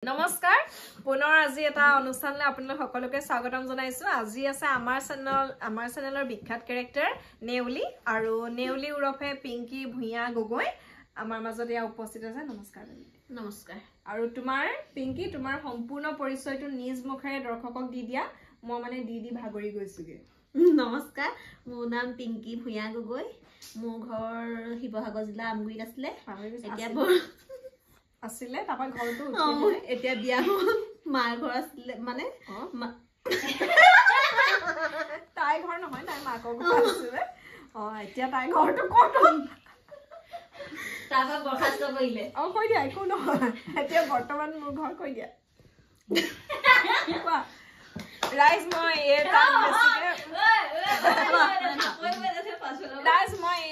নমস্কাৰ পুনৰ আজি এটা অনুষ্ঠানলৈ আপোনালোক সকলোকে স্বাগতম জনাইছো আজি আছে আমাৰ চেনেলৰ বিখ্যাত ক্যাৰেক্টাৰ নেউলি আৰু নেউলি উৰফে পিংকি ভুঁইয়া গগৈ আমাৰ মাজত ইয়া উপস্থিত আছে নমস্কাৰ নমস্কাৰ আৰু তোমাৰ পিংকি তোমাৰ সম্পূৰ্ণ পৰিচয়টো নিজ মুখেৰে দৰ্শকক দি দিয়া মই মানে দি ভাগৰি গৈছোগে নমস্কাৰ মোৰ নাম পিংকি ভুঁইয়া গগৈ মোৰ ঘৰ শিৱসাগৰ জিলা আমগুৰিত আছিলে আছিলে তাপা ঘৰটো এতিয়া বিয়া হ'ল মাৰ ঘৰ আছিলে মানে তাই ঘৰ নহয় তাই মাকৰ ঘৰ আছিলে এতিয়া তাই ঘৰটো ক'ত তাপা বৰখাস্ত কৰিলে কৈ দিয়া একো নহয় এতিয়া বৰ্তমান মোৰ ঘৰ কৈ দিয়া কোৱা ৰাইজ মই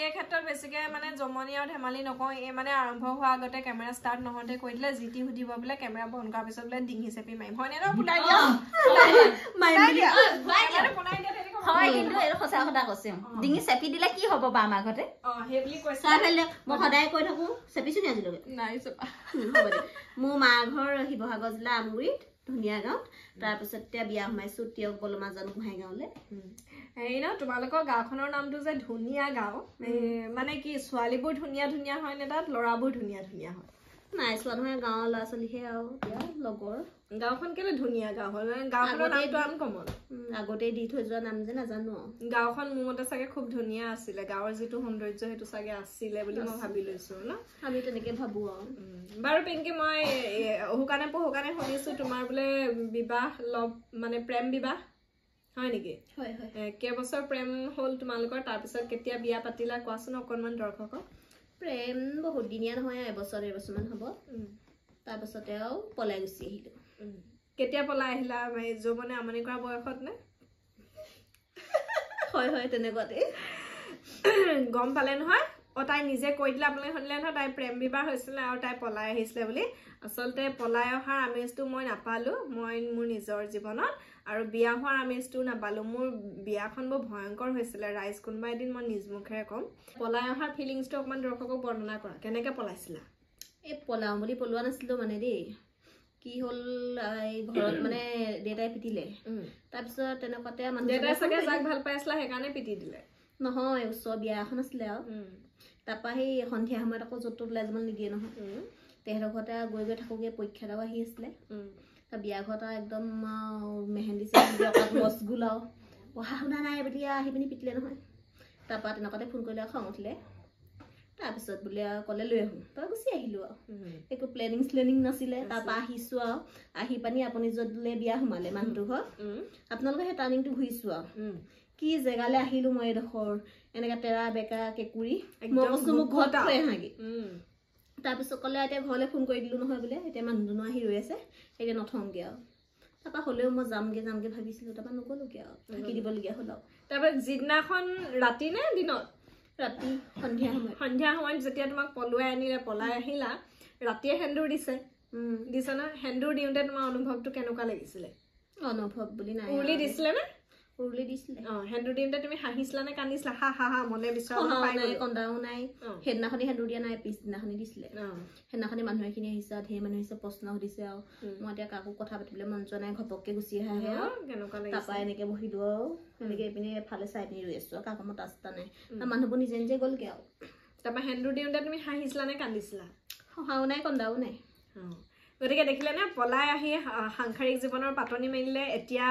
এই ক্ষেত্ৰত বেছিকে মানে জমনি আৰু ধেমালি নকওঁ এই মানে আৰম্ভ হোৱা আগতে কেমেৰা ষ্টাৰ্ট নহওঁতে কৈ দিলে জিটি সুধিব বোলে কেমেৰা বন্ধ কৰাৰ পিছত বোলে ডিঙি চেপি মাৰিম হয়নে ন পুনাই দিয়া হয় কিন্তু এই সঁচা কথা কৈছে ডিঙি চেপি দিলে কি হ'ব বা আমাৰ ঘৰতে সেই বুলি কৈছে মই সদায় কৈ থাকো চেপিছো নি আজিলৈকে নাই চেপা হ'ব দে মোৰ মাৰ ঘৰ শিৱসাগৰ জিলা আমগুৰিত ধুনীয়া গাঁৱত তাৰপিছত এতিয়া বিয়া সোমাইছো তিয়ক বলমাজন গোহাঁই গাঁৱলৈ হেৰি ন তোমালোকৰ গাঁওখনৰ নামটো যে ধুনীয়া গাঁও মানে কি ছোৱালীবোৰ ধুনীয়া ধুনীয়া হয় নে তাত ল'ৰাবোৰ ধুনীয়া ধুনীয়া হয় নাই চোৱা নহয় গাঁৱৰ ল'ৰা ছোৱালীহে আৰু এতিয়া লগৰ গাঁওখন কেলে ধুনীয়া গাঁও হয় গাঁওখনৰ নামটো আনকমন আগতেই দি থৈ যোৱা নাম যে নাজানো গাঁওখন মোৰ মতে চাগে খুব ধুনীয়া আছিলে গাঁৱৰ যিটো সৌন্দৰ্য সেইটো চাগে আছিলে বুলি মই ভাবি লৈছো ন আমি তেনেকে ভাবো আৰু বাৰু পিংকি মই শুকানে শুনিছো তোমাৰ বোলে বিবাহ লভ মানে প্ৰেম বিবাহ হয় নেকি হয় হয় কেইবছৰ প্ৰেম হ'ল তোমালোকৰ তাৰপিছত কেতিয়া বিয়া পাতিলা কোৱাচোন অকণমান দৰ্শকক প্ৰেম বহুত দিনীয়া নহয় এবছৰ মান হ'ব তাৰপিছতে আৰু পলাই গুচি আহিলো কেতিয়া পলাই আহিলা যৌৱনে আমনি কৰা বয়সত নে হয় হয় তেনেকুৱাতে গম পালে নহয় তাই নিজে কৈ দিলে আপোনালোকে শুনিলে নহয় তাই প্ৰেম বিবাহ হৈছিলে আৰু তাই পলাই আহিছিলে বুলি আচলতে পলাই অহাৰ আমেজটো মই নাপালো মই মোৰ নিজৰ জীৱনত আৰু বিয়া হোৱাৰ আমেজটো নাপালো মোৰ বিয়াখন বৰ ভয়ংকৰ হৈছিলে ৰাইজ কোনোবা এদিন মই নিজ মুখেৰে ক'ম পলাই অহাৰ ফিলিংছটো অকণমান দৰ্শকক বৰ্ণনা কৰা কেনেকে পলাইছিলা এই পলাও বুলি পলোৱা নাছিলো মানে দেই কি হ'ল এই ঘৰত মানে দেউতাই পিটিলে তাৰপিছত তেনেকুৱাতে দেউতাই চাগে যাক ভাল পাই আছিলা সেইকাৰণে পিটি দিলে নহয় ওচৰ বিয়া এখন আছিলে আৰু তাৰপৰা সেই সন্ধিয়া সময়ত আকৌ য'ত ওলাই যাব নিদিয়ে নহয় তেহেঁতৰ ঘৰতে গৈ থাকোঁগৈ পৰীক্ষা এটাও আহি আছিলে তাৰ বিয়া ঘৰত আৰু একদম মেহেন্দি চেহেন্দি অকাত মচগুল আৰু পঢ়া শুনা নাই বুলি আহি পিনি পিটিলে নহয় তাৰপৰা তেনেকুৱাতে ফোন কৰিলে আৰু খং উঠিলে তাৰপিছত বোলে আৰু ক'লে লৈ আহোঁ তাৰপৰা গুচি আহিলোঁ আৰু একো প্লেনিং নাছিলে তাৰপৰা আহিছোঁ আৰু আহি পানি আপুনি য'ত বোলে বিয়া সোমালে মানুহটোৰ ঘৰত আপোনালোকে সেই টাৰ্ণিংটো ঘূৰিছোঁ আৰু কি জেগালৈ আহিলোঁ মই এডোখৰ এনেকৈ তেৰা বেকা কেঁকুৰি মই কৈছোঁ মোক ঘৰত থৈ আহাগৈ তাৰপিছত ক'লে এতিয়া ঘৰলৈ ফোন কৰি দিলোঁ নহয় বোলে এতিয়া মানুহজনো আহি ৰৈ আছে এতিয়া নথওঁগৈ আৰু তাৰপৰা হ'লেও মই যামগৈ ভাবিছিলোঁ তাৰপৰা নগ'লোগৈ আৰু থাকি দিবলগীয়া হ'ল আৰু তাৰপৰা যিদিনাখন ৰাতি নে দিনত ৰাতি সন্ধিয়া সময়ত যেতিয়া তোমাক পলুৱাই আনিলে পলাই আহিলা ৰাতিয়ে সেন্দুৰ দিছে ন সেন্দুৰ দিওঁতে তোমাৰ অনুভৱটো কেনেকুৱা লাগিছিলে অনুভৱ বুলি নাই উৰুলি দিছিলে নে উৰুলি দিছিলে সেন্দুৰ দিওঁতে তুমি হাঁহিছিলা নে কান্দিছিলা হা মনে বিচৰা নাই কন্দাও নাই সেইদিনাখনি সেন্দুৰ দিয়া নাই পিছদিনাখনি দিছিলে সেইদিনাখনি মানুহ এখিনি আহিছে ধেৰ মানুহ আহিছে প্ৰশ্ন সুধিছে আৰু মই এতিয়া কাকো কথা পাতিবলৈ মন যোৱা নাই ঘপককে গুচি আহে তাৰপৰা এনেকে বহিলো আৰু এনেকে এইপিনে এফালে চাই পিনি ৰৈ আছো কাকো মতা চতা নাই মানুহবোৰ নিজে নিজে গ'লগে আৰু তাৰপৰা সেন্দুৰ দিওঁতে তুমি হাঁহিছিলা নে কান্দিছিলা হহাও নাই কন্দাও নাই গতিকে দেখিলে নে পলাই আহি সাংসাৰিক জীৱনৰ পাতনি মেলিলে এতিয়া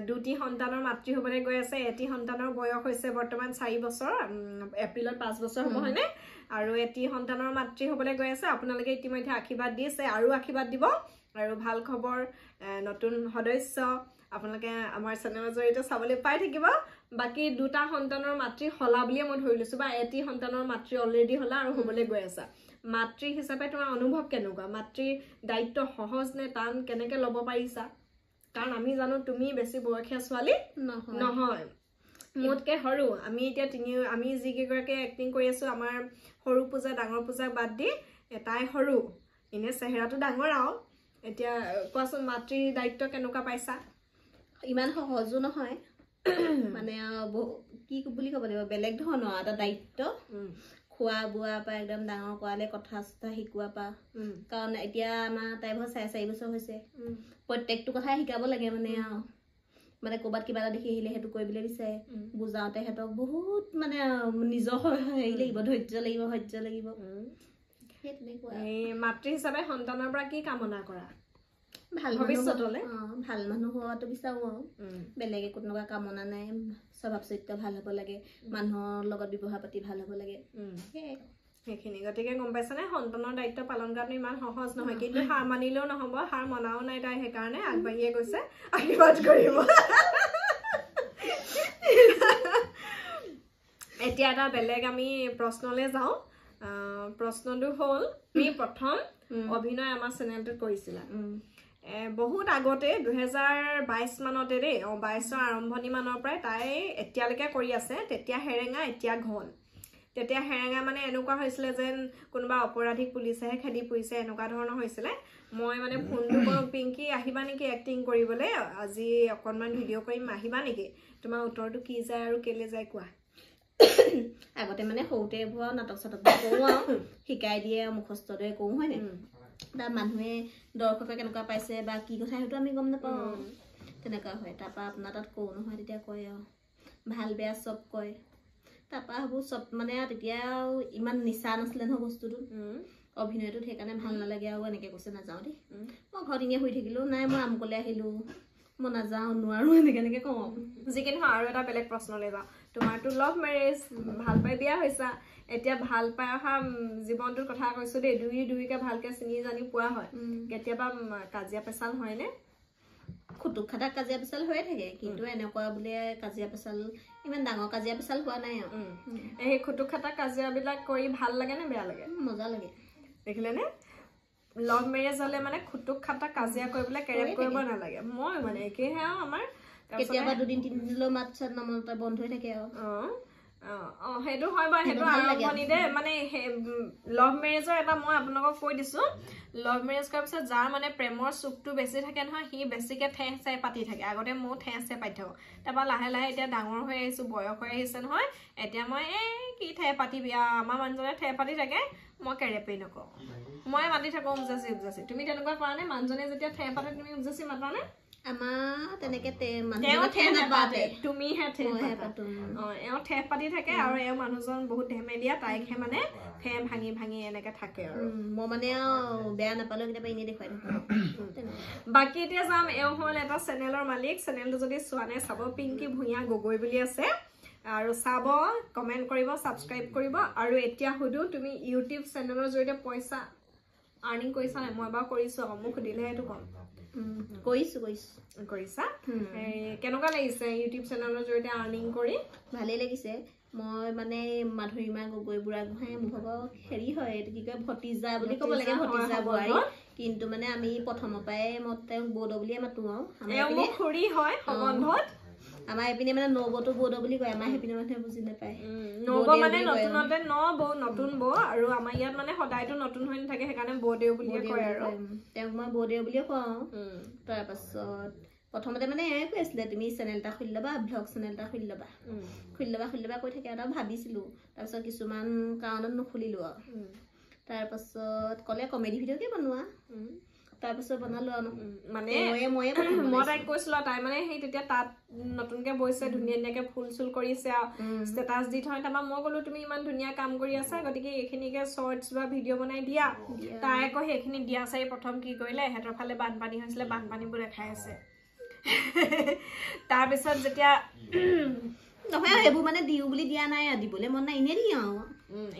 দুটি সন্তানৰ মাতৃ হ'বলৈ গৈ আছে এটি সন্তানৰ বয়স হৈছে বৰ্তমান 4 বছৰ এপ্ৰিলত 5 বছৰ হ'ব হয়নে আৰু এটি সন্তানৰ মাতৃ হ'বলৈ গৈ আছে আপোনালোকে ইতিমধ্যে আশীৰ্বাদ দিছে আৰু আশীৰ্বাদ দিব আৰু ভাল খবৰ নতুন সদস্য আপোনালোকে আমাৰ চেনেলৰ জৰিয়তে চাবলৈ পাই থাকিব বাকী দুটা সন্তানৰ মাতৃ হলা বুলিয়ে মই ধৰি লৈছো বা এটি সন্তানৰ মাতৃ অলৰেডি হলা আৰু হ'বলৈ গৈ আছে মাতৃ হিচাপে তোমাৰ অনুভৱ কেনেকুৱা মাতৃৰ দায়িত্ব সহজ নে টান কেনেকে ল'ব পাৰিছা কাৰণ আমি জানো তুমি বেছি বয়সীয়া ছোৱালী নহয় মোতকে সৰু আমি এতিয়া আমি যিকেইগৰাকী এক্টিং কৰি আছো আমাৰ সৰু পূজা ডাঙৰ পূজা বাদ দি এটাই সৰু এনে চেহেৰাটো ডাঙৰ আৰু এতিয়া কোৱাচোন মাতৃৰ দায়িত্ব কেনেকুৱা পাইছা ইমান সহজো নহয় মানে কি বুলি ক'ব লাগিব বেলেগ ধৰণৰ এটা দায়িত্ব খোৱা বোৱা পৰা একদম ডাঙৰ কৰালে কথা চথা শিকোৱা পৰা কাৰণ এতিয়া আমাৰ তাইৰ ঘৰ 4.5 বছৰ হৈছে প্ৰত্যেকটো কথাই শিকাব লাগে মানে আৰু মানে ক'ৰবাত কিবা এটা দেখি আহিলে সেইটো কৰিবলৈ বিচাৰে বুজাওঁতে সিহঁতক বহুত মানে নিজৰ হেৰি লাগিব ধৈৰ্য লাগিব সেই তেনেকুৱা মাতৃ হিচাপে সন্তানৰ পৰা কি কামনা কৰা ভাল ভৱিষ্যতলৈ ভাল মানুহ হোৱাটো বিচাৰোঁ আৰু বেলেগ একো তেনেকুৱা কামনা নাই স্বভাৱ চৰিত্ৰ ভাল হ'ব লাগে মানুহৰ লগত ব্যৱহাৰ পাতি ভাল হ'ব লাগে সেইখিনি গতিকে গম পাইছানে সন্তানৰ দায়িত্ব পালন কৰাটো ইমান সহজ নহয় কিন্তু হাৰ মানিলেও নহ'ব হাৰ মনাও নাই তাই সেইকাৰণে আগবাঢ়িয়ে গৈছে আশীৰ্বাদ কৰিব এতিয়া এটা বেলেগ আমি প্ৰশ্নলৈ যাওঁ প্ৰশ্নটো হ'ল তুমি প্ৰথম অভিনয় আমাৰ চেনেলটোত কৰিছিলা বহুত আগতে 2022 মানতে দেই 22ৰ আৰম্ভণি মানৰ পৰাই তাই এতিয়ালৈকে কৰি আছে তেতিয়া হেৰেঙা এতিয়া ঘন তেতিয়া হেৰেঙা মানে এনেকুৱা হৈছিলে যেন কোনোবা অপৰাধীক পুলিচেহে খেদি ফুৰিছে এনেকুৱা ধৰণৰ হৈছিলে মই মানে ফোনটো কৰোঁ পিংকি আহিবা নেকি এক্টিং কৰিবলৈ আজি অকণমান ভিডিঅ' কৰিম আহিবা নেকি তোমাৰ উত্তৰটো কি যায় আৰু কেলে যায় কোৱা আগতে মানে সৰুতে ভুৱা নাটক চাটক কৰোঁ আৰু শিকাই দিয়ে মুখস্থৰে কৰোঁ হয়নে তাৰ মানুহে দৰ্শকে কেনেকুৱা পাইছে বা কি কথা সেইটো আমি গম নাপাওঁ তেনেকুৱা হয় তাৰপৰা আপোনাৰ তাত কওঁ নহয় তেতিয়া কয় আৰু ভাল বেয়া চব কয় তাৰপৰা সেইবোৰ চব মানে তেতিয়া ইমান নিচা নাছিলে নহয় বস্তুটো অভিনয়টোত সেইকাৰণে ভাল নালাগে আৰু এনেকৈ কৈছে নাযাওঁ দেই মই ঘৰত এনেই শুই থাকিলোঁ নাই মই আমকলে আহিলোঁ মই নাযাওঁ নোৱাৰোঁ এনেকৈ কওঁ যিকি নহয় আৰু এটা বেলেগ প্ৰশ্নলৈ যাওঁ তোমাৰতো লাভ মেৰেজ ভাল পাই বিয়া হৈছা এতিয়া ভাল পাই অহা জীৱনটোৰ কথা কৈছোঁ দেই দুইকে ভালকৈ চিনি জানি পোৱা হয় কেতিয়াবা কাজিয়া পেচাল হয়নে খুটুক খাটাক কাজিয়া পেচাল হৈয়ে থাকে কিন্তু এনেকুৱা বোলে কাজিয়া পেচাল ইমান ডাঙৰ কাজিয়া পেচাল হোৱা নাই আৰু এই খুটুক খাটাক কাজিয়াবিলাক কৰি ভাল লাগে নে বেয়া লাগে মজা লাগে দেখিলেনে লাভ মেৰেজ হ'লে মানে খুটুক খাটাক কাজিয়া কৰিবলৈ কেৰেপ কৰিব নালাগে মই মানে একেহে আৰু আমাৰ কেতিয়াবা 2 দিন 3 দিনলৈ মাত চাত নমতে বন্ধ হৈ থাকে আৰু সেইটো হয় বাৰু সেইটো আৰম্ভণি দে মানে লাভ মেৰেজৰ এটা মই আপোনালোকক কৈ দিছোঁ লাভ মেৰেজ কৰাৰ পিছত যাৰ মানে প্ৰেমৰ চুকটো বেছি থাকে নহয় সি বেছিকৈ ঠেহ চেহ পাতি থাকে আগতে ময়ো ঠেহ চেহ পাতি থাকোঁ তাৰপৰা লাহে লাহে এতিয়া ডাঙৰ হৈ আহিছোঁ বয়স হৈ আহিছে নহয় এতিয়া মই কি ঠেহ পাতিবি আমাৰ মানুহজনে ঠেহ পাতি থাকে মই কেৰেপেই নকওঁ মই মাতি থাকোঁ উপজাচি তুমি তেনেকুৱা কৰা নে মানুহজনে যেতিয়া ঠেহ পাতে তুমি উপজাচি মাতা নে আমাৰ তেনেকে তুমিহে ঠেহ পাতি থাকে আৰু এওঁ মানুহজন বহুত ধেমেলীয়া তাইকহে মানে ঠেহ ভাঙি ভাঙি এনেকে থাকে আৰু মই মানে বেয়া নাপালেও কেতিয়াবা এনেই দেখুৱাই থাকোঁ বাকী এতিয়া যাম এওঁ হ'ল এটা চেনেলৰ মালিক চেনেলটো যদি চোৱা নাই চাব পিংকি ভূঞা গগৈ বুলি আছে আৰু চাব কমেণ্ট কৰিব ছাবস্ক্ৰাইব কৰিব আৰু এতিয়া সুধো তুমি ইউটিউব চেনেলৰ জৰিয়তে পইচা আৰ্নিং কৰিছা নাই মই বাৰু কৰিছোঁ আকৌ মোক সুধিলেহে এইটো ক'ম কৰিছা কেনেকুৱা লাগিছে ইউটিউব চেনেলৰ জৰিয়তে আৰ্নিং কৰি ভালেই লাগিছে মই মানে মাধুৰীমা গগৈ বুঢ়াগোহাঁই মোৰ ভাগৰ হেৰি হয় এইটো কি কয় ভতিজা বুলি ক'ব লাগে ভতিজা বোৱাৰী কিন্তু মানে আমি প্ৰথমৰ পৰাই মই তেওঁক বৌদ বুলিয়ে মাতো আৰু খুৰী হয় সম্বন্ধত আমাৰ এইপিনে মানে নবৌটো বৌদ বুলি কয় আমাৰ সেইপিনে মানুহে বুজি নাপায় নব মানে নতুনতে নতুন বৌ আৰু আমাৰ ইয়াত মানে সদায়তো নতুন হৈ নাথাকে সেইকাৰণে বৌদেউ বুলিয়ে কয় আৰু তেওঁক মই বৌদেউ বুলিয়ে কওঁ তাৰপাছত প্ৰথমতে মানে কৈ আছিলে তুমি চেনেল এটা খুলি ল'বা ব্লগ চেনেল এটা খুলি ল'বা কৈ থাকে আৰু ভাবিছিলোঁ তাৰপিছত কিছুমান কাৰণত নুখুলিলোঁ আৰু তাৰপাছত ক'লে কমেডি ভিডিঅ'কে বনোৱা তাৰপিছত বনালোঁ আৰু মানে মই তাইক কৈছিলোঁ তাই মানে সেই তেতিয়া তাত নতুনকৈ বৈছে ধুনীয়া ধুনীয়াকৈ ফুল চুল কৰিছে আৰু ষ্টেটাছ দি থয় তাৰপৰা মই ক'লোঁ তুমি ইমান ধুনীয়া কাম কৰি আছা গতিকে এইখিনিকে শ্বৰ্টছ বা ভিডিঅ' বনাই দিয়া তাই আকৌ সেইখিনি দিয়া চাই প্ৰথম কি কৰিলে এহেঁতৰ ফালে বানপানী হৈছিলে বানপানীবোৰ দেখাই আছে তাৰপিছত যেতিয়া নহয় সেইবোৰ মানে দিওঁ বুলি দিয়া নাই দিবলৈ মন নাই এনেই দিওঁ আৰু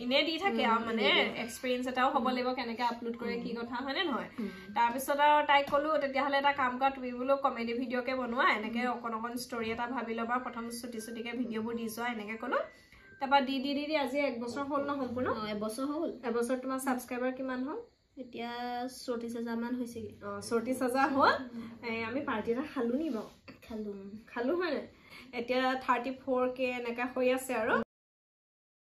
এনেই দি থাকে আৰু মানে এক্সপিৰিয়েঞ্চ এটাও হ'ব লাগিব কেনেকৈ আপলোড কৰে কি কথা হয়নে নহয় তাৰপিছত আৰু তাইক ক'লোঁ তেতিয়াহ'লে এটা কাম কৰা তুমি বোলো কমেডি ভিডিঅ'কে বনোৱা এনেকৈ অকণ ষ্টৰি এটা ভাবি ল'বা প্ৰথম চুটিকৈ ভিডিঅ'বোৰ দি যোৱা এনেকৈ ক'লোঁ তাৰপৰা দি আজি 1 বছৰ হ'ল ন সম্পূৰ্ণ এবছৰ তোমাৰ ছাবস্ক্ৰাইবাৰ কিমান হ'ল এতিয়া 34,000 মান হৈছেগৈ 34,000 হ'ল আমি পাৰ্টি এটা খালোঁ নি বাৰু খালোঁ হয় নাই এতিয়া 34K এনেকৈ হৈ আছে আৰু